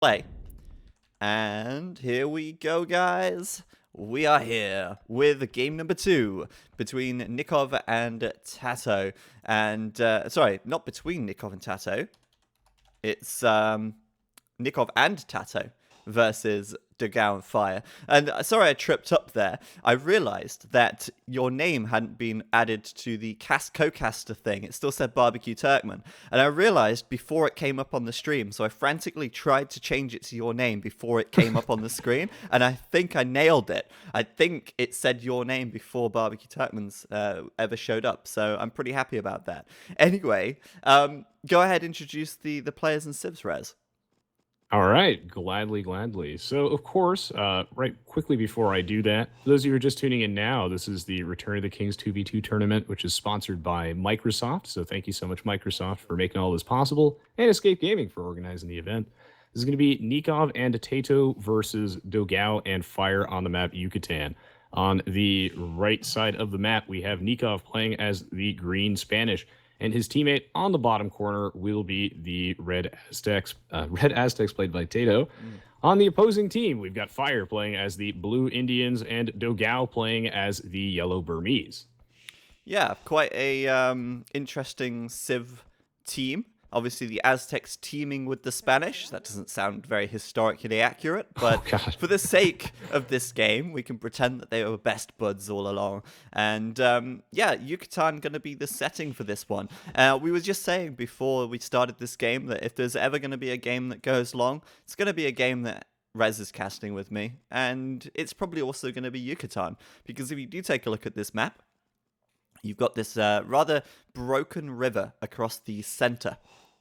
Play. And here we go, guys. We are here with game number 2 between Nicov and TaToH. And, sorry, not between Nicov and TaToH. It's Nicov and TaToH versus Dogao and Fire. And sorry I tripped up there. I realized that your name hadn't been added to the co-caster thing. It still said Barbecue Turkman. And I realized before it came up on the stream, so I frantically tried to change it to your name before it came up on the screen, and I think I nailed it. I think it said your name before Barbecue Turkman's ever showed up, so I'm pretty happy about that. Anyway, go ahead, introduce the players and civs, Rez. All right, gladly. So, of course, right quickly before I do that, for those of you who are just tuning in now, this is the Return of the Kings 2v2 tournament, which is sponsored by Microsoft. So, thank you so much, Microsoft, for making all this possible, and Escape Gaming for organizing the event. This is going to be Nicov and TaToH versus Dogao and Fire on the map Yucatan. On the right side of the map, we have Nicov playing as the Green Spanish. And his teammate on the bottom corner will be the Red Aztecs. Red Aztecs played by TaToH. On the opposing team, we've got Fire playing as the Blue Indians and Dogao playing as the Yellow Burmese. Yeah, quite a interesting civ team. Obviously, the Aztecs teaming with the Spanish. That doesn't sound very historically accurate, but for the sake of this game, we can pretend that they were best buds all along. And yeah, Yucatan going to be the setting for this one. We were just saying before we started this game that if there's ever going to be a game that goes long, it's going to be a game that Rez is casting with me. And it's probably also going to be Yucatan. Because if you do take a look at this map, you've got this rather broken river across the center,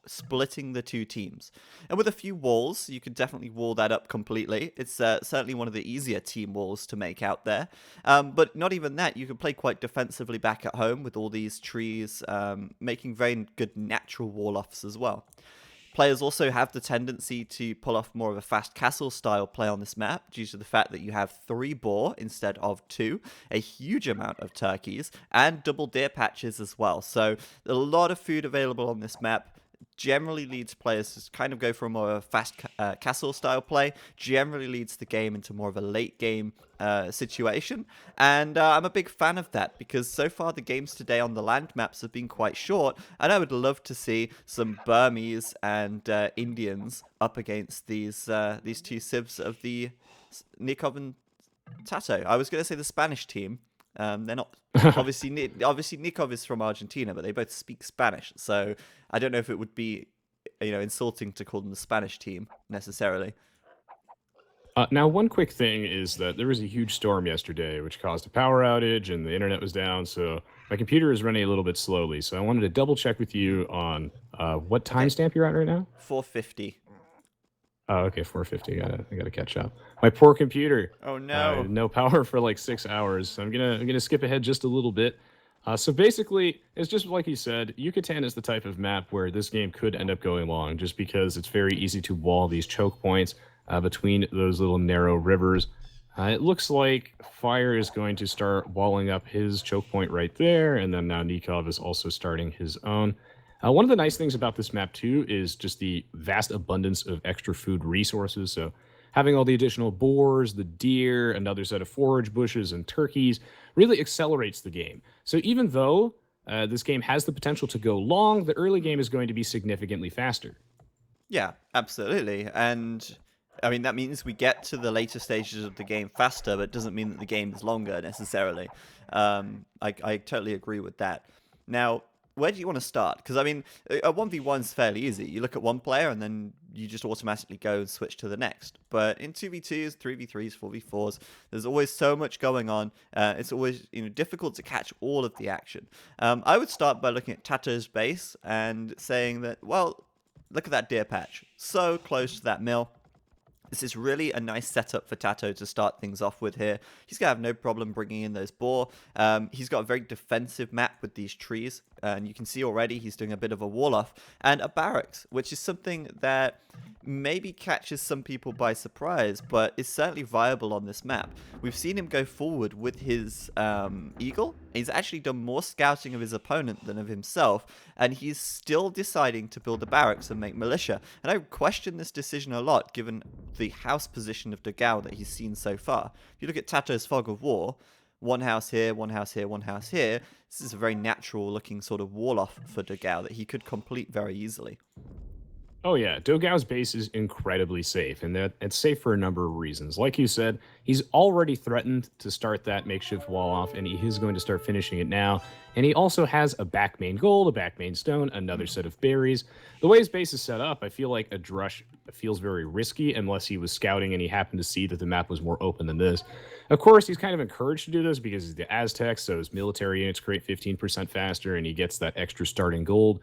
splitting the two teams. And with a few walls, you could definitely wall that up completely. It's certainly one of the easier team walls to make out there. But not even that, you can play quite defensively back at home with all these trees, making very good natural wall-offs as well. Players also have the tendency to pull off more of a fast castle style play on this map due to the fact that you have 3 boar instead of 2, a huge amount of turkeys, and double deer patches as well. So a lot of food available on this map. Generally leads players to kind of go for a more of a fast castle style play, generally leads the game into more of a late game situation, and I'm a big fan of that because so far the games today on the land maps have been quite short, and I would love to see some Burmese and Indians up against these two civs of the Nicov and TaToH. I was going to say the Spanish team. They're not obviously Nicov is from Argentina, but they both speak Spanish. So I don't know if it would be, insulting to call them the Spanish team necessarily. Now, one quick thing is that there was a huge storm yesterday, which caused a power outage, and the internet was down. So my computer is running a little bit slowly. So I wanted to double check with you on what timestamp you're at right now. 450. Oh, okay, 450. I gotta catch up. My poor computer. Oh no. No power for like 6 hours. So I'm gonna skip ahead just a little bit. So basically, it's just like you said. Yucatan is the type of map where this game could end up going long, just because it's very easy to wall these choke points between those little narrow rivers. It looks like Fire is going to start walling up his choke point right there, and then now Nicov is also starting his own. One of the nice things about this map, too, is just the vast abundance of extra food resources. So having all the additional boars, the deer, another set of forage bushes, and turkeys really accelerates the game. So even though this game has the potential to go long, the early game is going to be significantly faster. Yeah, absolutely. And I mean, that means we get to the later stages of the game faster, but it doesn't mean that the game is longer necessarily. I totally agree with that. Now, where do you want to start? Because, I mean, a 1v1 is fairly easy. You look at one player and then you just automatically go and switch to the next. But in 2v2s, 3v3s, 4v4s, there's always so much going on. It's always difficult to catch all of the action. I would start by looking at TaToH's base and saying that, well, look at that deer patch. So close to that mill. This is really a nice setup for TaToH to start things off with here. He's going to have no problem bringing in those boar. He's got a very defensive map with these trees and you can see already he's doing a bit of a wall off and a barracks, which is something that maybe catches some people by surprise, but is certainly viable on this map. We've seen him go forward with his eagle. He's actually done more scouting of his opponent than of himself, and he's still deciding to build a barracks and make militia. And I question this decision a lot, given the house position of Dogao that he's seen so far. If you look at TaToH's Fog of War, one house here, one house here, one house here. This is a very natural looking sort of wall off for Dogao that he could complete very easily. Oh yeah, Dogao's base is incredibly safe, and that it's safe for a number of reasons. Like you said, he's already threatened to start that makeshift wall off, and he is going to start finishing it now. And he also has a back main gold, a back main stone, another set of berries. The way his base is set up, I feel like a drush feels very risky unless he was scouting and he happened to see that the map was more open than this. Of course, he's kind of encouraged to do this because he's the Aztecs, so his military units create 15% faster, and he gets that extra starting gold.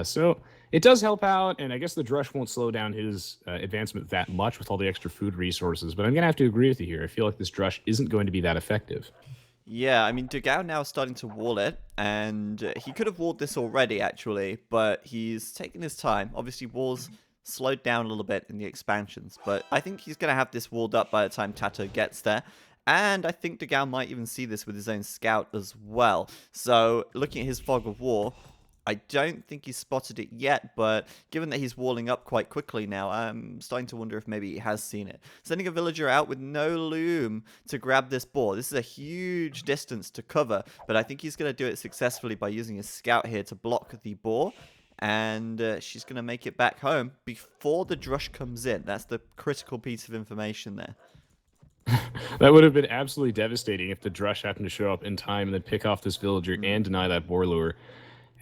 So it does help out, and I guess the drush won't slow down his advancement that much with all the extra food resources, but I'm going to have to agree with you here. I feel like this drush isn't going to be that effective. Yeah, I mean, Dogao now is starting to wall it, and he could have walled this already, actually, but he's taking his time. Obviously, walls slowed down a little bit in the expansions, but I think he's going to have this walled up by the time TaToH gets there. And I think Dogao might even see this with his own scout as well. So, looking at his Fog of War, I don't think he's spotted it yet, but given that he's walling up quite quickly now, I'm starting to wonder if maybe he has seen it. Sending a villager out with no loom to grab this boar. This is a huge distance to cover, but I think he's going to do it successfully by using his scout here to block the boar. And she's going to make it back home before the drush comes in. That's the critical piece of information there. That would have been absolutely devastating if the drush happened to show up in time and then pick off this villager and deny that boar lure.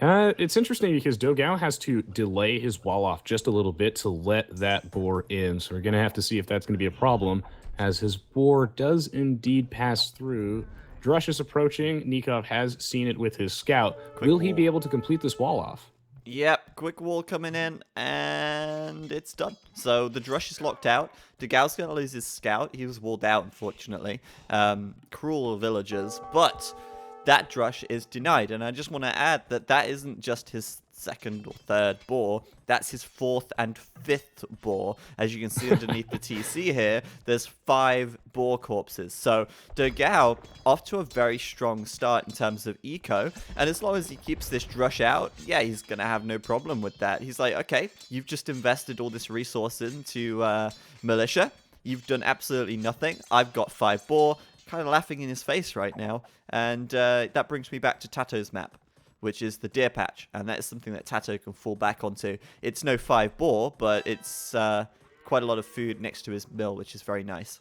It's interesting because Dogao has to delay his wall off just a little bit to let that boar in. So we're going to have to see if that's going to be a problem, as his boar does indeed pass through. Drush is approaching. Nicov has seen it with his scout. Will he be able to complete this wall off? Yep, quick wall coming in, and it's done. So the drush is locked out. Dogao's going to lose his scout. He was walled out, unfortunately. Cruel villagers, but that drush is denied. And I just want to add that that isn't just his second or third boar. That's his fourth and fifth boar. As you can see underneath the TC here, there's 5 boar corpses. So Dogao off to a very strong start in terms of eco. And as long as he keeps this drush out, yeah, he's going to have no problem with that. He's like, okay, you've just invested all this resource into militia. You've done absolutely nothing. I've got 5 boar. Kind of laughing in his face right now. And that brings me back to TaToH's map, which is the deer patch, and that is something that TaToH can fall back onto. It's no 5 boar, but it's quite a lot of food next to his mill, which is very nice.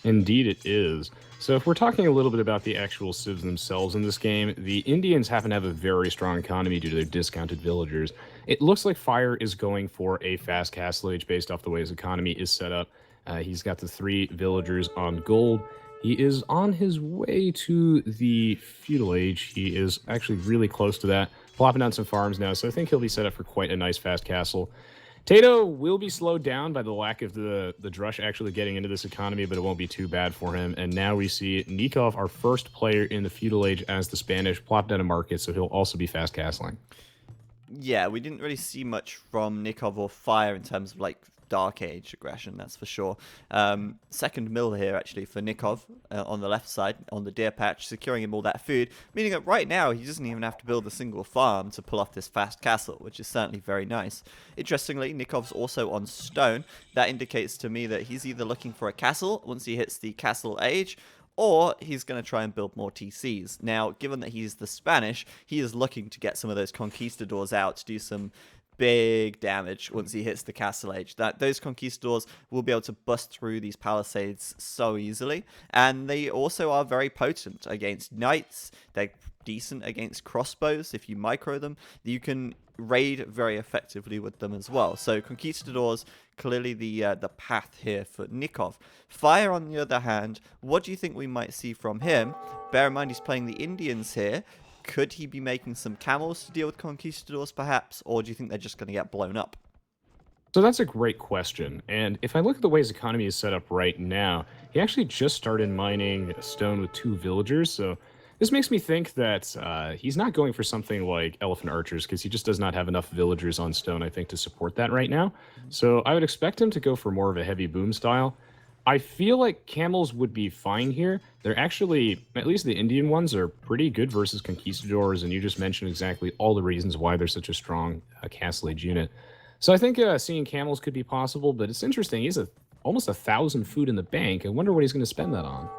Indeed it is. So if we're talking a little bit about the actual civs themselves in this game, the Indians happen to have a very strong economy due to their discounted villagers. It looks like Fire is going for a fast castle age based off the way his economy is set up. He's got the 3 villagers on gold. He is on his way to the feudal age. He is actually really close to that. Plopping down some farms now, so I think he'll be set up for quite a nice fast castle. TaToH will be slowed down by the lack of the drush actually getting into this economy, but it won't be too bad for him. And now we see Nicov, our first player in the feudal age as the Spanish, plop down a market, so he'll also be fast castling. Yeah, we didn't really see much from Nicov or Fire in terms of, like, Dark Age aggression, that's for sure. Second mill here, actually, for Nicov on the left side, on the deer patch, securing him all that food, meaning that right now he doesn't even have to build a single farm to pull off this fast castle, which is certainly very nice. Interestingly, Nikov's also on stone. That indicates to me that he's either looking for a castle once he hits the castle age, or he's going to try and build more TCs. Now, given that he's the Spanish, he is looking to get some of those conquistadors out to do some big damage once he hits the castle age. Those conquistadors will be able to bust through these palisades so easily, and they also are very potent against knights. They're decent against crossbows. If you micro them, you can raid very effectively with them as well. So conquistadors, clearly the path here for Nicov. Fire, on the other hand, what do you think we might see from him? Bear in mind he's playing the Indians here. Could he be making some camels to deal with conquistadors, perhaps? Or do you think they're just going to get blown up? So that's a great question. And if I look at the way his economy is set up right now, he actually just started mining stone with 2 villagers. So This makes me think that he's not going for something like elephant archers because he just does not have enough villagers on stone, I think, to support that right now. So I would expect him to go for more of a heavy boom style. I feel like camels would be fine here. They're actually, at least the Indian ones, are pretty good versus conquistadors, and you just mentioned exactly all the reasons why they're such a strong Castle Age unit. So I think seeing camels could be possible, but it's interesting. He's almost 1,000 food in the bank. I wonder what he's going to spend that on.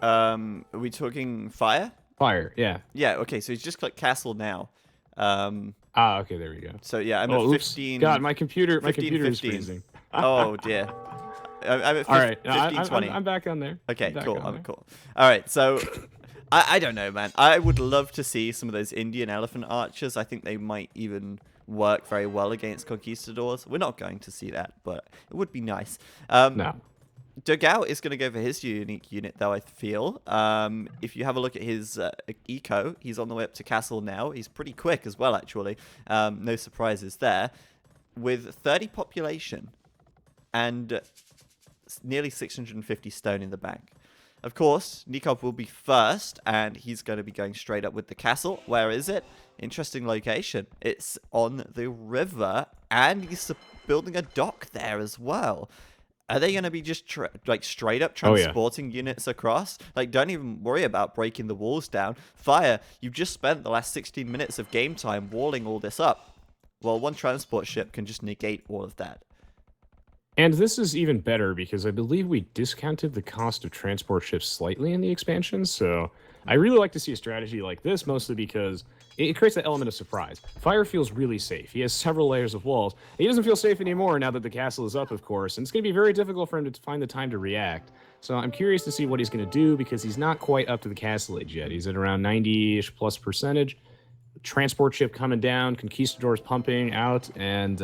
Are we talking fire? Fire, yeah. Yeah, okay, so he's just clicked castle now. Okay, there we go. So yeah, I'm at at 15. God, my computer is 15. freezing. Oh dear. I'm at All right, 15, 20. I'm back on there. Okay, cool. I'm cool. All right, so I don't know, man. I would love to see some of those Indian elephant archers. I think they might even work very well against conquistadors. We're not going to see that, but it would be nice. No. Dogao is going to go for his unique unit, though, I feel. If you have a look at his eco, he's on the way up to castle now. He's pretty quick as well, actually. No surprises there. With 30 population and nearly 650 stone in the bank. Of course, Nicov will be first, and he's going to be going straight up with the castle. Where is it? Interesting location. It's on the river, and he's building a dock there as well. Are they going to be just straight up transporting units across? Like, don't even worry about breaking the walls down. Fire, you've just spent the last 16 minutes of game time walling all this up. Well, one transport ship can just negate all of that. And this is even better because I believe we discounted the cost of transport ships slightly in the expansion. So I really like to see a strategy like this, mostly because it creates that element of surprise. Fire feels really safe. He has several layers of walls. He doesn't feel safe anymore now that the castle is up, of course, and it's going to be very difficult for him to find the time to react. So I'm curious to see what he's going to do because he's not quite up to the castle age yet. He's at around 90-ish plus percentage. Transport ship coming down, conquistadors pumping out, and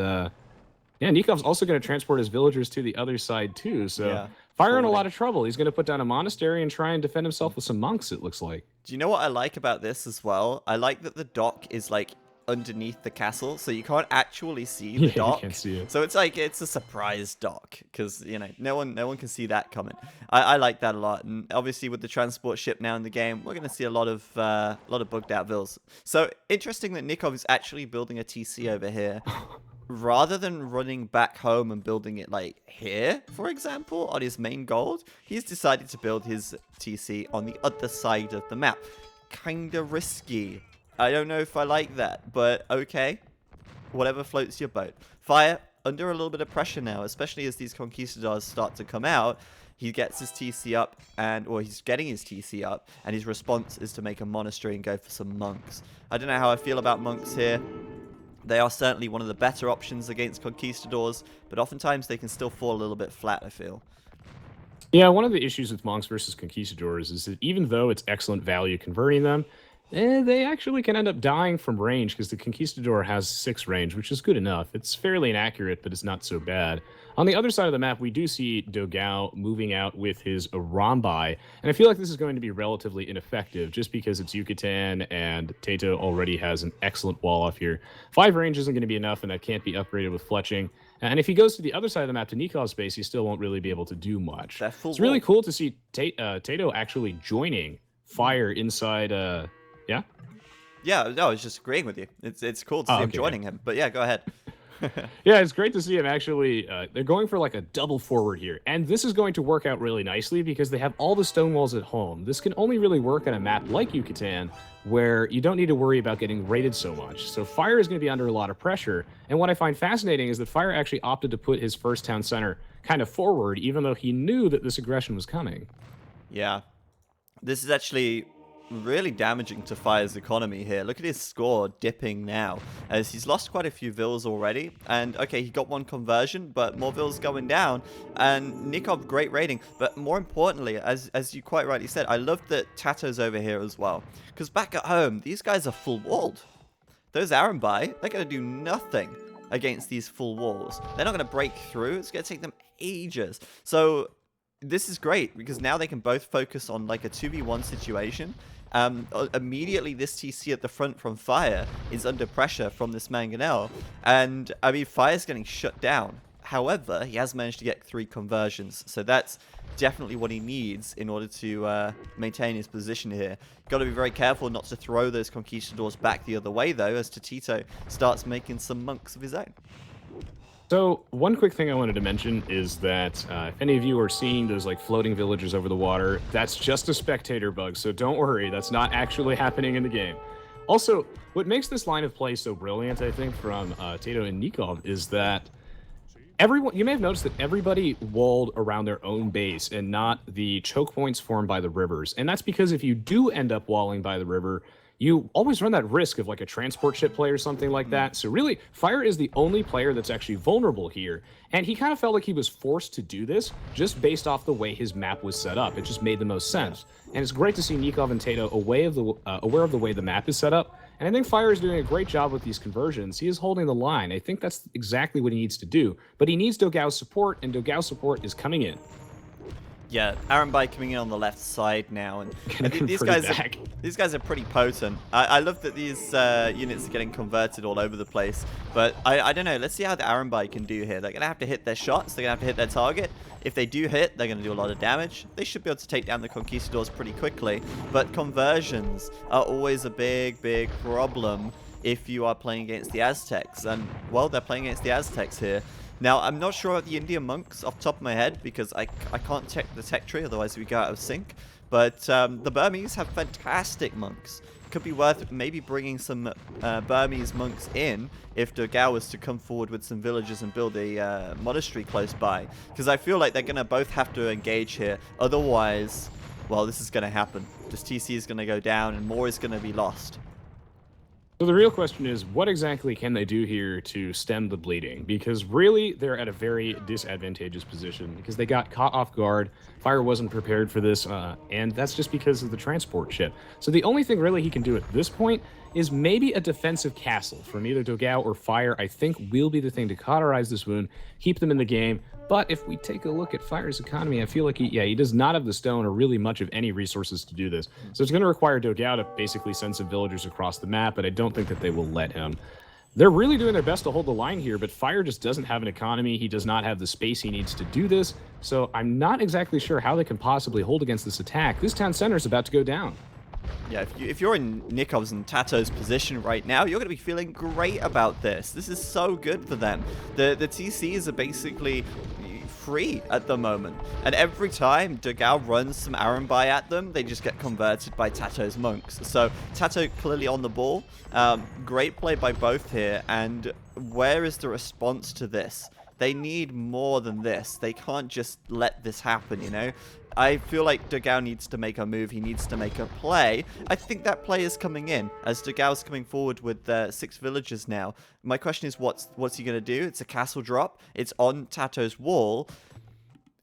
yeah, Nikov's also going to transport his villagers to the other side too. So Yeah, Fire in a lot of trouble. He's going to put down a monastery and try and defend himself with some monks, it looks like. Do you know what I like about this as well? I like that the dock is like underneath the castle, so you can't actually see the dock. You can't see it. So it's like it's a surprise dock because no one can see that coming. I like that a lot, and obviously with the transport ship now in the game, we're going to see a lot of bugged out vills. So interesting that Nicov is actually building a TC over here. Rather than running back home and building it like here, for example, on his main gold, he's decided to build his TC on the other side of the map. Kinda risky. I don't know if I like that, but okay. Whatever floats your boat. Fire, under a little bit of pressure now, especially as these conquistadors start to come out. He gets his TC up, or he's getting his TC up, and his response is to make a monastery and go for some monks. I don't know how I feel about monks here. They are certainly one of the better options against conquistadors, but oftentimes they can still fall a little bit flat, I feel. Yeah, one of the issues with monks versus conquistadors is that even though it's excellent value converting them, they actually can end up dying from range because the conquistador has 6 range, which is good enough. It's fairly inaccurate, but it's not so bad. On the other side of the map, we do see Dogao moving out with his Rambai, and I feel like this is going to be relatively ineffective just because it's Yucatan and TaToH already has an excellent wall off here. 5 range isn't going to be enough, and that can't be upgraded with fletching. And if he goes to the other side of the map to Nikov's base, he still won't really be able to do much. It's really cool to see TaToH actually joining Fire inside... Yeah? Yeah, no, I was just agreeing with you. It's cool to see him joining him. But yeah, go ahead. Yeah, it's great to see him actually. They're going for like a double forward here. And this is going to work out really nicely because they have all the stone walls at home. This can only really work on a map like Yucatan where you don't need to worry about getting raided so much. So Fire is going to be under a lot of pressure. And what I find fascinating is that Fire actually opted to put his first town center kind of forward even though he knew that this aggression was coming. Yeah. This is actually really damaging to Fire's economy here. Look at his score dipping now, as he's lost quite a few vills already. And okay, he got 1 conversion, but more vills going down. And Nicov, great rating. But more importantly, as you quite rightly said, I love that TaToH's over here as well. Because back at home, these guys are full walled. Those Arambai, they're going to do nothing against these full walls. They're not going to break through. It's going to take them ages. So this is great because now they can both focus on like a 2v1 situation. Immediately this TC at the front from Fire is under pressure from this Mangonel, and I mean Fire's getting shut down. However, he has managed to get 3 conversions, so that's definitely what he needs in order to maintain his position here. Got to be very careful not to throw those conquistadors back the other way, though, as TaToH starts making some monks of his own. So one quick thing I wanted to mention is that if any of you are seeing those like floating villagers over the water, that's just a spectator bug, so don't worry, that's not actually happening in the game. Also, what makes this line of play so brilliant, I think, from TaToH and Nicov is that everyone, you may have noticed that everybody walled around their own base and not the choke points formed by the rivers. And that's because if you do end up walling by the river, you always run that risk of like a transport ship play or something like that. So really, Fire is the only player that's actually vulnerable here. And he kind of felt like he was forced to do this just based off the way his map was set up. It just made the most sense. And it's great to see Nicov and TaToH aware of the way the map is set up. And I think Fire is doing a great job with these conversions. He is holding the line. I think that's exactly what he needs to do. But he needs dogao's support, and dogao's support is coming in. Yeah, RotK coming in on the left side now, and these guys are pretty potent. I love that these units are getting converted all over the place, but I don't know. Let's see how the RotK can do here. They're gonna have to hit their shots. They're gonna have to hit their target. If they do hit, they're gonna do a lot of damage. They should be able to take down the conquistadors pretty quickly, but conversions are always a big problem if you are playing against the Aztecs, and well, they're playing against the Aztecs here. Now, I'm not sure about the Indian monks off the top of my head because I can't check the tech tree, otherwise we go out of sync. But the Burmese have fantastic monks. Could be worth maybe bringing some Burmese monks in if dogao was to come forward with some villagers and build a monastery close by. Because I feel like they're going to both have to engage here. Otherwise, well, this is going to happen. This TC is going to go down and more is going to be lost. So the real question is, what exactly can they do here to stem the bleeding? Because really, they're at a very disadvantageous position because they got caught off guard. Fire wasn't prepared for this, and that's just because of the transport ship. So the only thing really he can do at this point is maybe a defensive castle from either dogao or Fire, I think will be the thing to cauterize this wound, keep them in the game. But if we take a look at Fire's economy, I feel like he does not have the stone or really much of any resources to do this. So it's going to require dogao to basically send some villagers across the map, but I don't think that they will let him. They're really doing their best to hold the line here, but Fire just doesn't have an economy. He does not have the space he needs to do this. So I'm not exactly sure how they can possibly hold against this attack. This town center is about to go down. Yeah, if you're in Nikov's and TaToH's position right now, you're going to be feeling great about this. This is so good for them. The TCs are basically free at the moment. And every time dogao runs some RotK at them, they just get converted by TaToH's monks. So TaToH clearly on the ball. Great play by both here. And where is the response to this? They need more than this. They can't just let this happen, you know? I feel like dogao needs to make a move. He needs to make a play. I think that play is coming in as dogao's coming forward with 6 villagers now. My question is, what's he going to do? It's a castle drop. It's on TaToH's wall.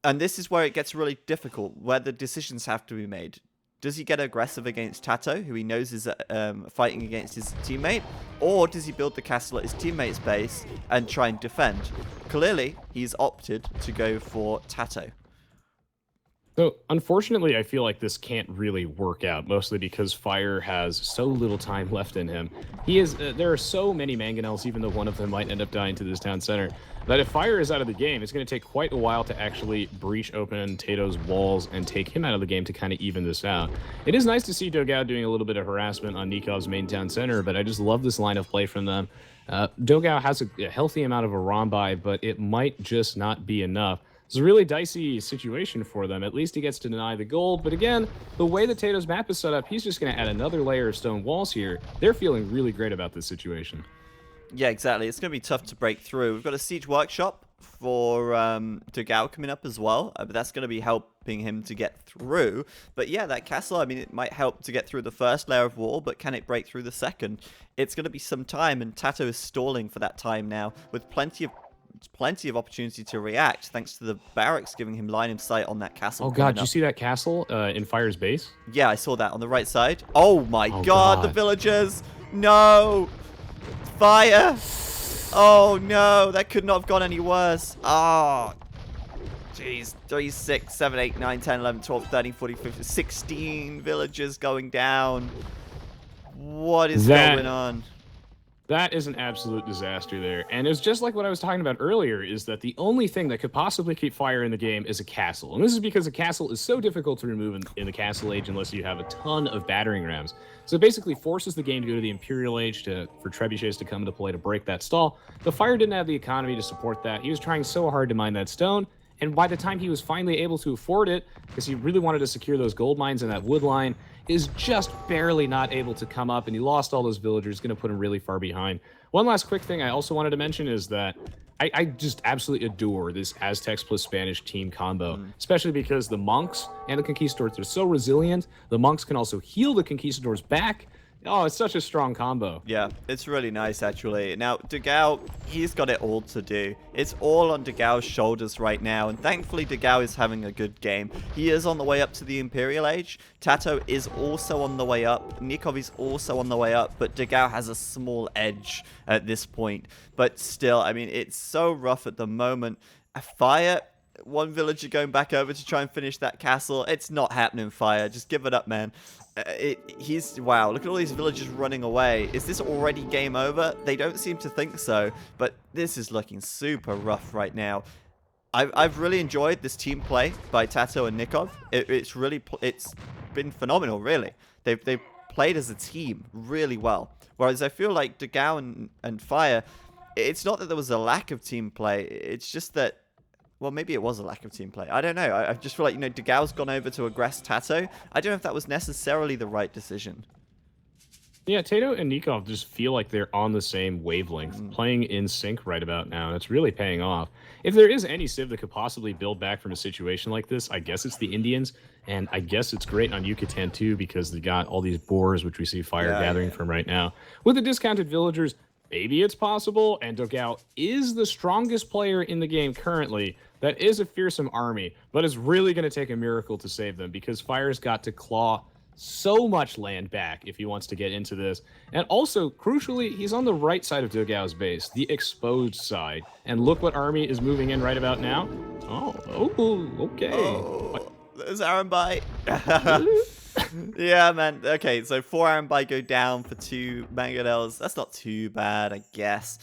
And this is where it gets really difficult, where the decisions have to be made. Does he get aggressive against TaToH, who he knows is fighting against his teammate? Or does he build the castle at his teammate's base and try and defend? Clearly, he's opted to go for TaToH. So, unfortunately, I feel like this can't really work out, mostly because Fire has so little time left in him. There are so many mangonels, even though one of them might end up dying to this town center, that if Fire is out of the game, it's going to take quite a while to actually breach open TaToH's walls and take him out of the game to kind of even this out. It is nice to see dogao doing a little bit of harassment on Nikov's main town center, but I just love this line of play from them. dogao has a healthy amount of Arambai, but it might just not be enough. It's a really dicey situation for them. At least he gets to deny the gold. But again, the way that TaToH's map is set up, he's just going to add another layer of stone walls here. They're feeling really great about this situation. Yeah, exactly. It's going to be tough to break through. We've got a siege workshop for dogao coming up as well. But that's going to be helping him to get through. But yeah, that castle, I mean, it might help to get through the first layer of wall, but can it break through the second? It's going to be some time, and TaToH is stalling for that time now with plenty of opportunity to react, thanks to the barracks giving him line of sight on that castle. Oh god, did you see that castle in Fire's base? Yeah, I saw that on the right side. Oh my god, the villagers! No! Fire! Oh no, that could not have gone any worse. Oh, jeez. 3, 6, 7, 8, 9, 10, 11, 12, 13, 14, 15, 16 villagers going down. What is going on? That is an absolute disaster there. And it's just like what I was talking about earlier, is that the only thing that could possibly keep fire in the game is a castle. And this is because a castle is so difficult to remove in the Castle Age unless you have a ton of battering rams. So it basically forces the game to go to the Imperial Age for trebuchets to come into play to break that stall. The fire didn't have the economy to support that. He was trying so hard to mine that stone. And by the time he was finally able to afford it, because he really wanted to secure those gold mines and that wood line, is just barely not able to come up, and he lost all those villagers, going to put him really far behind. One last quick thing I also wanted to mention is that I just absolutely adore this Aztecs plus Spanish team combo, especially because the monks and the conquistadors are so resilient. The monks can also heal the conquistadors back. Oh, it's such a strong combo. Yeah, it's really nice, actually. Now, Dogao, he's got it all to do. It's all on Dogao's shoulders right now, and thankfully Dogao is having a good game. He is on the way up to the Imperial Age. TaToH is also on the way up. Nicov is also on the way up, but Dogao has a small edge at this point. But still, I mean, it's so rough at the moment. Fire, one villager going back over to try and finish that castle. It's not happening, Fire. Just give it up, man. Wow, look at all these villagers running away. Is this already game over? They don't seem to think so, but this is looking super rough right now. I've really enjoyed this team play by TaToH and Nicov. It's been phenomenal, really. They've played as a team really well. Whereas I feel like Dogao and Fire, it's not that there was a lack of team play. It's just that, well, maybe it was a lack of team play. I don't know. I just feel like, Dogao's gone over to aggress TaToH. I don't know if that was necessarily the right decision. Yeah, TaToH and Nicov just feel like they're on the same wavelength, playing in sync right about now, and it's really paying off. If there is any civ that could possibly build back from a situation like this, I guess it's the Indians, and I guess it's great on Yucatan too, because they got all these boars, which we see fire gathering from right now. With the discounted villagers, maybe it's possible, and Dogao is the strongest player in the game currently. That is a fearsome army, but it's really going to take a miracle to save them, because Fire's got to claw so much land back if he wants to get into this. And also, crucially, he's on the right side of Dogao's base, the exposed side. And look what army is moving in right about now. Oh, okay. Oh, there's Arambai. Yeah, man. Okay, so 4 Arambai go down for 2 mangonels. That's not too bad, I guess.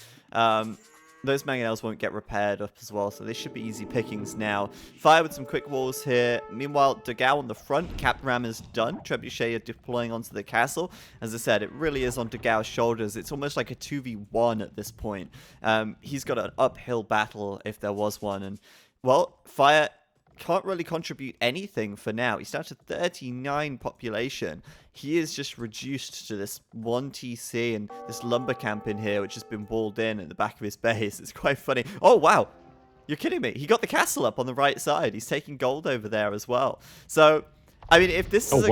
Those mangonels won't get repaired up as well, so they should be easy pickings now. Fire with some quick walls here. Meanwhile, Dogao on the front. Cap Ram is done. Trebuchet are deploying onto the castle. As I said, it really is on Dogao's shoulders. It's almost like a 2v1 at this point. He's got an uphill battle if there was one. And, well, Fire can't really contribute anything for now. He's down to 39 population. He is just reduced to this 1 TC and this lumber camp in here, which has been walled in at the back of his base. It's quite funny. Oh, wow. You're kidding me. He got the castle up on the right side. He's taking gold over there as well. So, I mean, if this is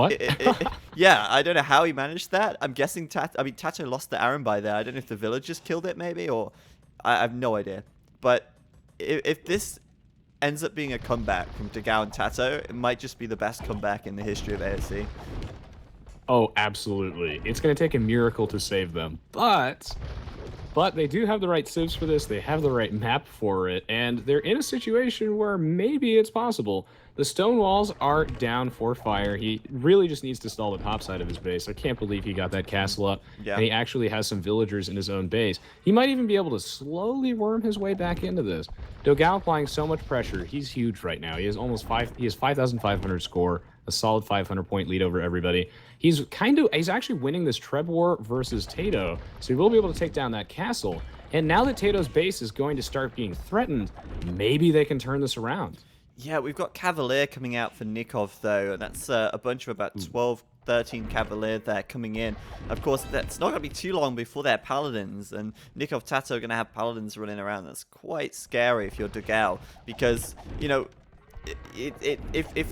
yeah, I don't know how he managed that. I'm guessing TaToH lost the Arambai there. I don't know if the villagers killed it maybe, or I have no idea. But if this ends up being a comeback from Dogao and TaToH, it might just be the best comeback in the history of ASC. Oh, absolutely. It's going to take a miracle to save them. But they do have the right civs for this. They have the right map for it. And they're in a situation where maybe it's possible. The stone walls are down for Fire. He really just needs to stall the top side of his base. I can't believe he got that castle up. Yeah. And he actually has some villagers in his own base. He might even be able to slowly worm his way back into this. Dogao applying so much pressure. He's huge right now. He has almost 5,500 score, a solid 500 point lead over everybody. He's actually winning this Treb war versus TaToH, so he will be able to take down that castle. And now that TaToH's base is going to start being threatened, maybe they can turn this around. Yeah, we've got Cavalier coming out for Nicov, though, and that's a bunch of about 12, 13 Cavalier there coming in. Of course, that's not going to be too long before they're Paladins, and Nicov+TaToH are going to have Paladins running around. That's quite scary if you're Dogao, because, if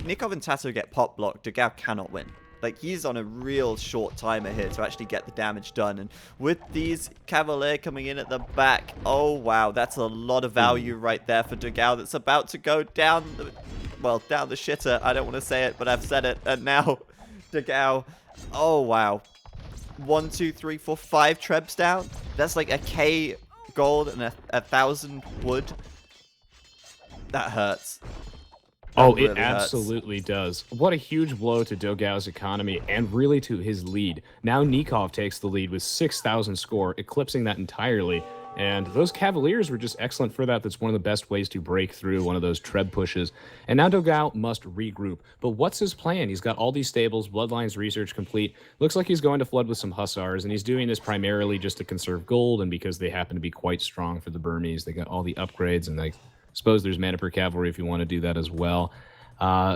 Nicov and TaToH get pop blocked, Dogao cannot win. Like, he's on a real short timer here to actually get the damage done. And with these Cavalier coming in at the back, oh, wow, that's a lot of value right there for Dogao that's about to go down the shitter. I don't want to say it, but I've said it. And now, Dogao, oh, wow. 1, 2, 3, 4, 5 trebs down. That's like a K gold and 1,000 wood. That hurts. That Oh, it really hurts. absolutely does. What a huge blow to Dogao's economy and really to his lead. Now Nicov takes the lead with 6,000 score, eclipsing that entirely. And those Cavaliers were just excellent for that. That's one of the best ways to break through one of those treb pushes. And now Dogao must regroup. But what's his plan? He's got all these stables, Bloodlines research complete. Looks like he's going to flood with some Hussars, and he's doing this primarily just to conserve gold and because they happen to be quite strong for the Burmese. They got all the upgrades, and I suppose there's mana per cavalry if you want to do that as well.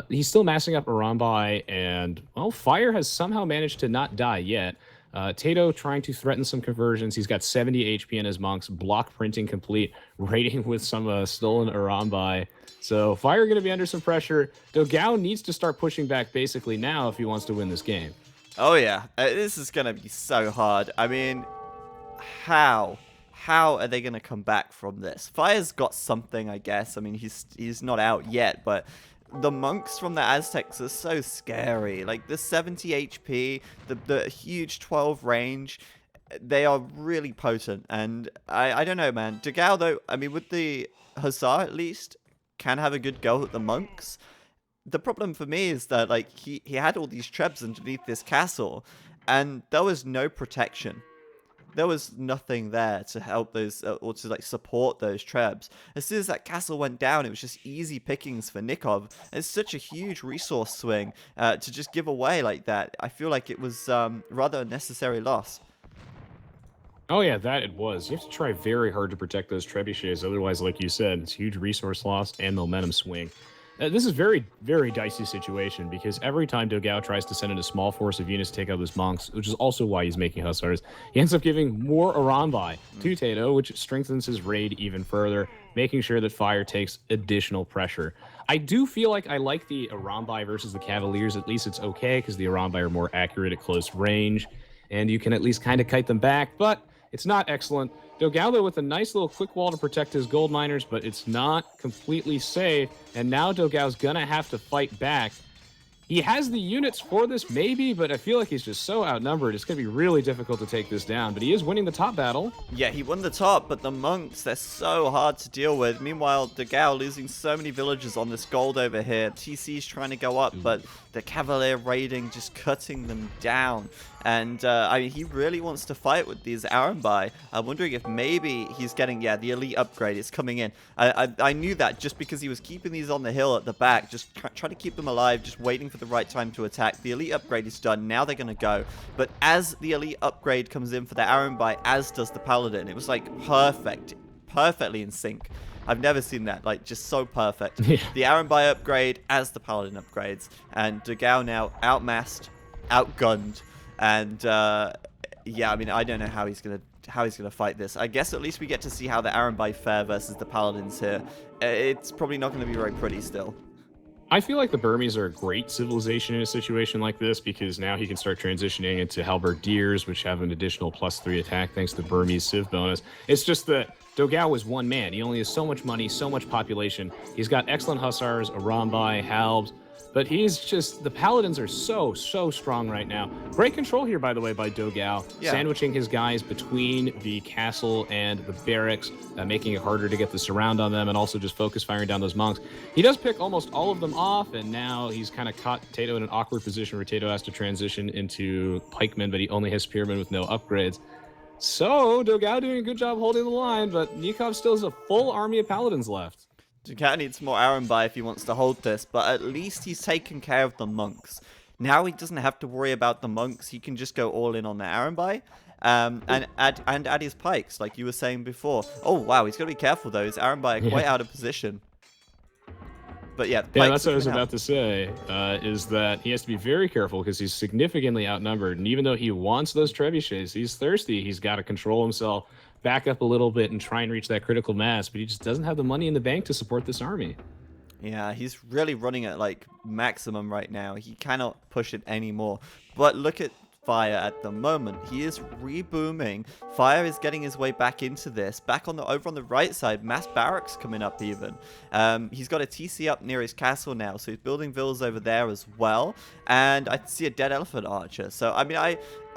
He's still massing up Arambai, and, well, Fire has somehow managed to not die yet. TaToH trying to threaten some conversions. He's got 70 HP in his monks, block printing complete, raiding with some stolen Arambai. So Fire going to be under some pressure. Dogao needs to start pushing back basically now if he wants to win this game. Oh yeah, this is gonna be so hard. I mean, how? How are they gonna come back from this? Fire's got something, I guess. I mean, he's not out yet, but the monks from the Aztecs are so scary. Like the 70 HP, the huge 12 range, they are really potent. And I don't know, man. Dogao though, I mean, with the Hussar at least, can have a good go at the monks. The problem for me is that like he had all these trebs underneath this castle, and there was no protection. There was nothing there to help those or to like support those trebs. As soon as that castle went down, it was just easy pickings for Nicov. It's such a huge resource swing to just give away like that. I feel like it was rather a necessary loss. Oh yeah, that it was. You have to try very hard to protect those trebuchets. Otherwise, like you said, it's huge resource loss and momentum swing. This is very, very dicey situation because every time Dogao tries to send in a small force of units to take out his monks, which is also why he's making Hussars, he ends up giving more Arambai to TaToH, which strengthens his raid even further, making sure that Fire takes additional pressure. I do feel like I like the Arambai versus the Cavaliers. At least it's okay because the Arambai are more accurate at close range, and you can at least kind of kite them back, but it's not excellent. Dogao, though, with a nice little quick wall to protect his gold miners, but it's not completely safe. And now Dogao's gonna have to fight back. He has the units for this, maybe, but I feel like he's just so outnumbered. It's going to be really difficult to take this down, but he is winning the top battle. Yeah, he won the top, but the monks, they're so hard to deal with. Meanwhile, Dogao losing so many villagers on this gold over here. TC's trying to go up, but the Cavalier raiding, just cutting them down. And, I mean, he really wants to fight with these Arambai. I'm wondering if maybe he's getting, yeah, the elite upgrade is coming in. I knew that just because he was keeping these on the hill at the back, just trying to keep them alive, just waiting for the right time to attack. The elite upgrade is done. Now they're going to go. But as the elite upgrade comes in for the Arambai, as does the Paladin, it was, like, perfect. Perfectly in sync. I've never seen that, like, just so perfect. Yeah. The Arambai upgrade as the Paladin upgrades. And Dogao now outmassed, outgunned. And yeah, I mean, I don't know how he's gonna fight this. I guess at least we get to see how the Arambai fare versus the Paladins here. It's probably not going to be very pretty still. I feel like the Burmese are a great civilization in a situation like this because now he can start transitioning into Halberdiers, which have an additional +3 attack thanks to Burmese Civ bonus. It's just that Dogao is one man. He only has so much money, so much population. He's got excellent Hussars, Arambai, Halbs, but he's just, the Paladins are so strong right now. Great control here, by the way, by Dogao, sandwiching his guys between the castle and the barracks, making it harder to get the surround on them, and also just focus firing down those monks. He does pick almost all of them off, and now he's kind of caught TaToH in an awkward position where TaToH has to transition into pikemen, but he only has spearmen with no upgrades. So, Dogao doing a good job holding the line, but Nicov still has a full army of Paladins left. Dogao needs more Arambai if he wants to hold this, but at least he's taken care of the monks. Now he doesn't have to worry about the monks. He can just go all in on the Arambai and add his pikes, like you were saying before. Oh, wow, he's got to be careful, though. His Arambai are quite out of position. But yeah, that's what I was about to say, is that he has to be very careful because he's significantly outnumbered. And even though he wants those trebuchets, he's thirsty. He's got to control himself, back up a little bit, and try and reach that critical mass. But he just doesn't have the money in the bank to support this army. Yeah, he's really running at, like, maximum right now. He cannot push it anymore. But look at Fire at the moment. He is rebooming. Fire is getting his way back into this. Back on the over on the right side, mass barracks coming up even. He's got a TC up near his castle now, so he's building villas over there as well. And I see a dead elephant archer. So I mean,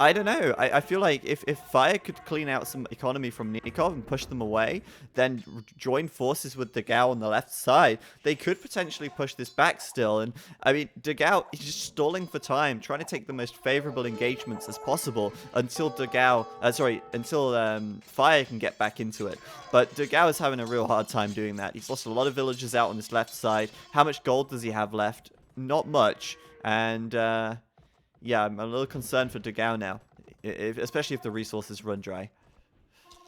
I don't know. I feel like if Fire could clean out some economy from Nicov and push them away, then join forces with dogao on the left side, they could potentially push this back still. And I mean, dogao is just stalling for time, trying to take the most favorable engagements as possible until Fire can get back into it. But dogao is having a real hard time doing that. He's lost a lot of villagers out on this left side. How much gold does he have left? Not much. And yeah, I'm a little concerned for dogao now, especially if the resources run dry.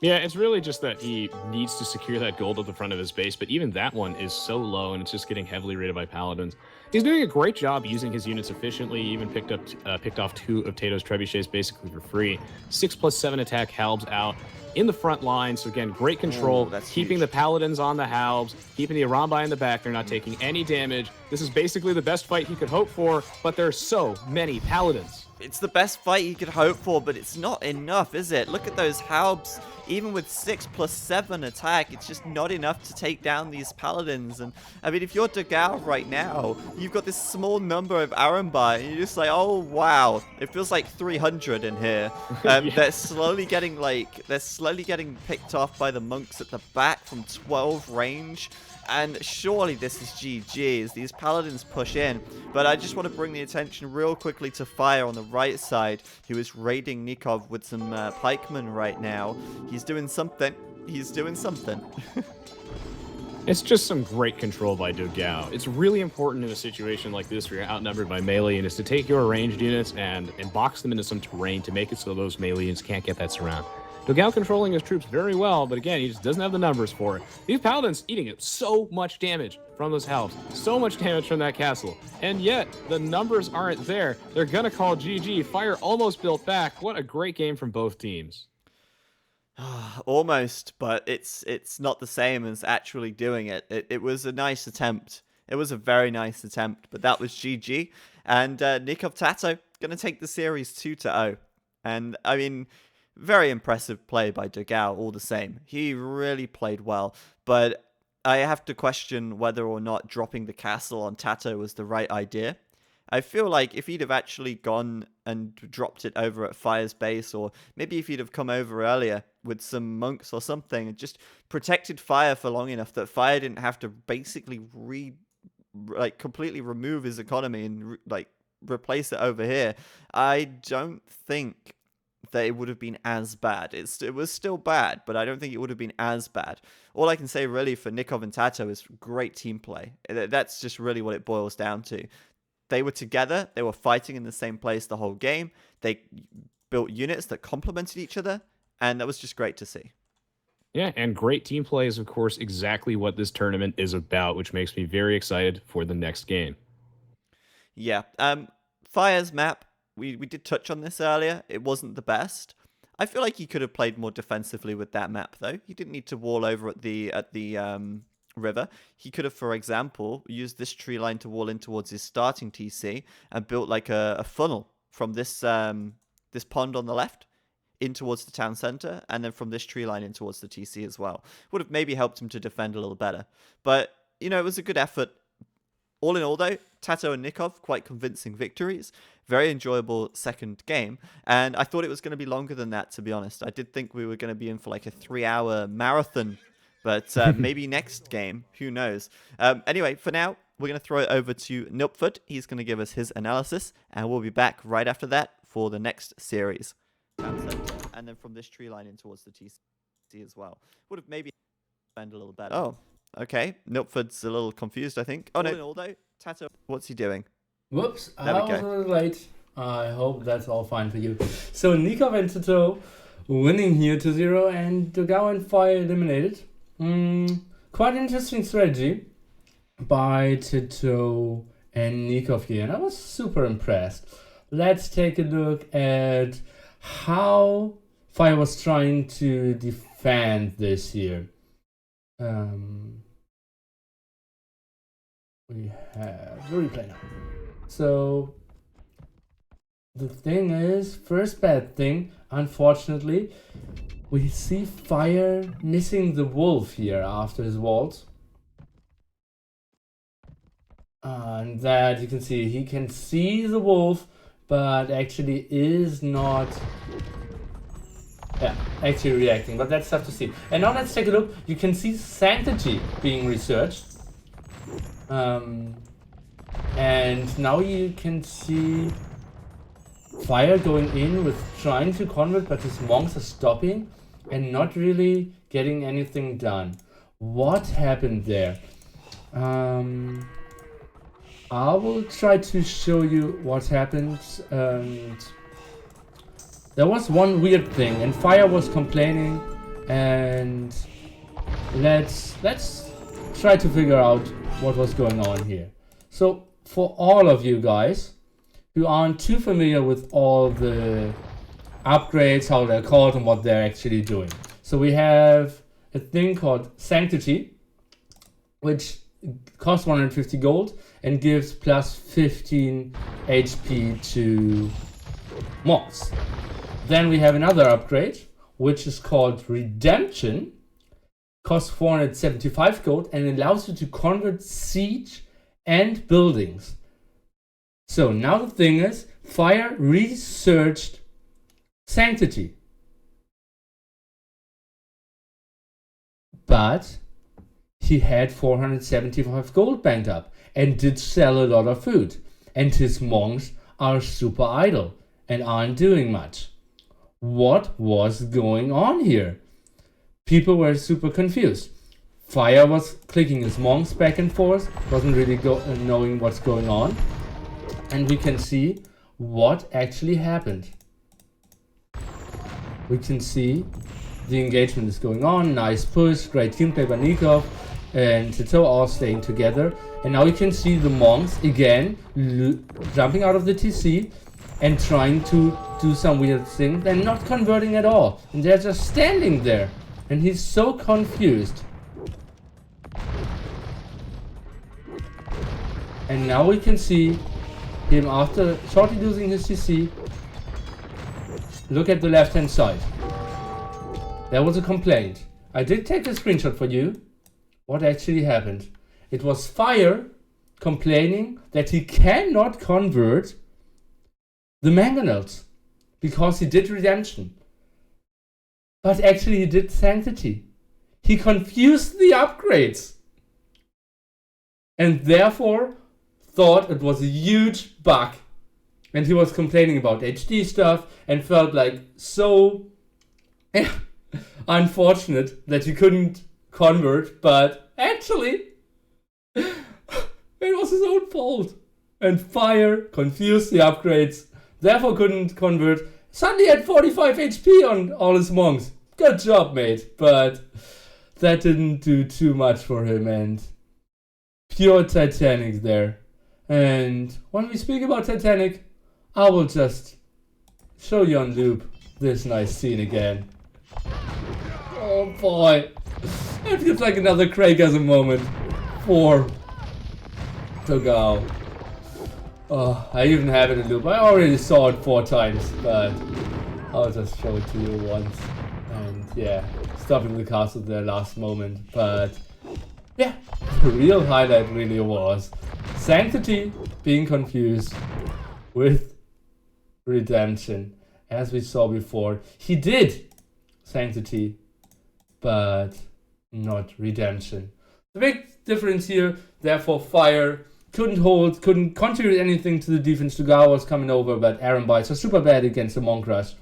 Yeah, it's really just that he needs to secure that gold at the front of his base, but even that one is so low, and it's just getting heavily raided by paladins. He's doing a great job using his units efficiently. He even picked off 2 of TaToH's trebuchets basically for free. 6+7 attack halbs out in the front line. So again, great control, keeping huge. the paladins on the halbs, keeping the Arambai in the back. They're not taking any damage. This is basically the best fight he could hope for, but there are so many paladins. It's the best fight you could hope for, but it's not enough, is it? Look at those halbs. Even with 6+7 attack, it's just not enough to take down these paladins. And I mean, if you're dogao right now, you've got this small number of Arambai, and you're just like, oh wow, it feels like 300 in here. Yeah. They're slowly getting picked off by the monks at the back from 12 range. And surely this is GG as these paladins push in. But I just want to bring the attention real quickly to Fire on the right side, who is raiding Nicov with some pikemen right now. He's doing something. He's doing something. It's just some great control by dogao. It's really important in a situation like this where you're outnumbered by melee, and is to take your ranged units and box them into some terrain to make it so those melee units can't get that surround. dogao controlling his troops very well, but again, he just doesn't have the numbers for it. These paladins eating so much damage from those halves, so much damage from that castle, and yet the numbers aren't there. They're gonna call GG. Fire almost built back. What a great game from both teams. Almost, but it's not the same as actually doing it. It was a nice attempt. It was a very nice attempt, but that was GG. And Nicov+TaToH going to take the series 2-0. And, I mean, very impressive play by dogao all the same. He really played well, but I have to question whether or not dropping the castle on TaToH was the right idea. I feel like if he'd have actually gone and dropped it over at Fire's base, or maybe if he'd have come over earlier with some monks or something, and just protected Fire for long enough that Fire didn't have to basically completely remove his economy and replace it over here, I don't think that it would have been as bad. It was still bad, but I don't think it would have been as bad. All I can say really for Nicov and TaToH is great team play. That's just really what it boils down to. They were together, they were fighting in the same place the whole game, they built units that complemented each other, and that was just great to see. Yeah, and great team play is, of course, exactly what this tournament is about, which makes me very excited for the next game. Yeah, Fire's map, we did touch on this earlier, it wasn't the best. I feel like he could have played more defensively with that map, though. He didn't need to wall over at the river. He could have, for example, used this tree line to wall in towards his starting TC and built like a funnel from this this pond on the left in towards the town center, and then from this tree line in towards the TC as well. Would have maybe helped him to defend a little better. But, you know, it was a good effort. All in all, though, TaToH and Nicov, quite convincing victories. Very enjoyable second game. And I thought it was going to be longer than that, to be honest. I did think we were going to be in for like a 3-hour marathon. But maybe next game, who knows. Anyway, for now, we're going to throw it over to Nicov+. He's going to give us his analysis, and we'll be back right after that for the next series. And then from this tree line in towards the TC as well. Would have maybe spend a little better. Oh, okay. Nicov+'s a little confused, I think. Oh, no. All though, TaToH, what's he doing? Whoops, I was a little late. I hope that's all fine for you. So Nicov and TaToH winning here 2-0, and dogao and Fire eliminated. Quite interesting strategy by TaToH and Nicov here, and I was super impressed. Let's take a look at how Fire was trying to defend this here. We have the replay now. So the thing is, first bad thing, unfortunately, we see Fire missing the wolf here after his waltz. And that you can see, he can see the wolf, but actually is not actually reacting, but that's tough to see. And now let's take a look. You can see Sanctity being researched. And now you can see Fire going in with trying to convert, but his monks are stopping and not really getting anything done. What happened there? I will try to show you what happened. There was one weird thing, and Fire was complaining, and let's try to figure out what was going on here. So for all of you guys who aren't too familiar with all the upgrades, how they're called and what they're actually doing. So we have a thing called Sanctity, which costs 150 gold and gives plus 15 HP to monks. Then we have another upgrade, which is called Redemption, costs 475 gold and allows you to convert siege and buildings. So now the thing is, Fire researched Sanctity, but he had 475 gold banked up and did sell a lot of food, and his monks are super idle and aren't doing much. What was going on here? People were super confused. Fire was clicking his monks back and forth, wasn't really knowing what's going on. And we can see what actually happened. We can see the engagement is going on, nice push, great team play by Nicov and TaToH all staying together. And now we can see the monks again jumping out of the TC and trying to do some weird thing and not converting at all. And they're just standing there. And he's so confused. And now we can see him after shortly losing his CC. Look at the left hand side. There was a complaint. I did take a screenshot for you. What actually happened? It was Fire complaining that he cannot convert the mangonels because he did Redemption. But actually he did Sanctity. He confused the upgrades. And therefore thought it was a huge bug. And he was complaining about HD stuff and felt like so unfortunate that he couldn't convert, but actually it was his own fault. And Fire confused the upgrades, therefore couldn't convert. Suddenly had 45 HP on all his monks. Good job, mate. But that didn't do too much for him, and pure Titanic there. And when we speak about Titanic, I will just show you on loop this nice scene again. Oh boy. It feels like another Craigism moment for Dogao. Oh, I even have it in loop. I already saw it 4 times, but I'll just show it to you once. And yeah, stopping the castle there last moment. But yeah, the real highlight really was Sanctity being confused with Redemption. As we saw before, he did Sanctity, but not Redemption. The big difference here, therefore, Fire couldn't contribute anything to the defense. Dogao was coming over, but RotK are super bad against the Monk Rush,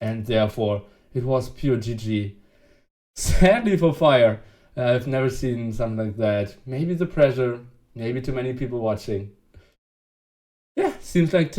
and therefore it was pure GG. Sadly for Fire, I've never seen something like that. Maybe the pressure, maybe too many people watching. Yeah, seems like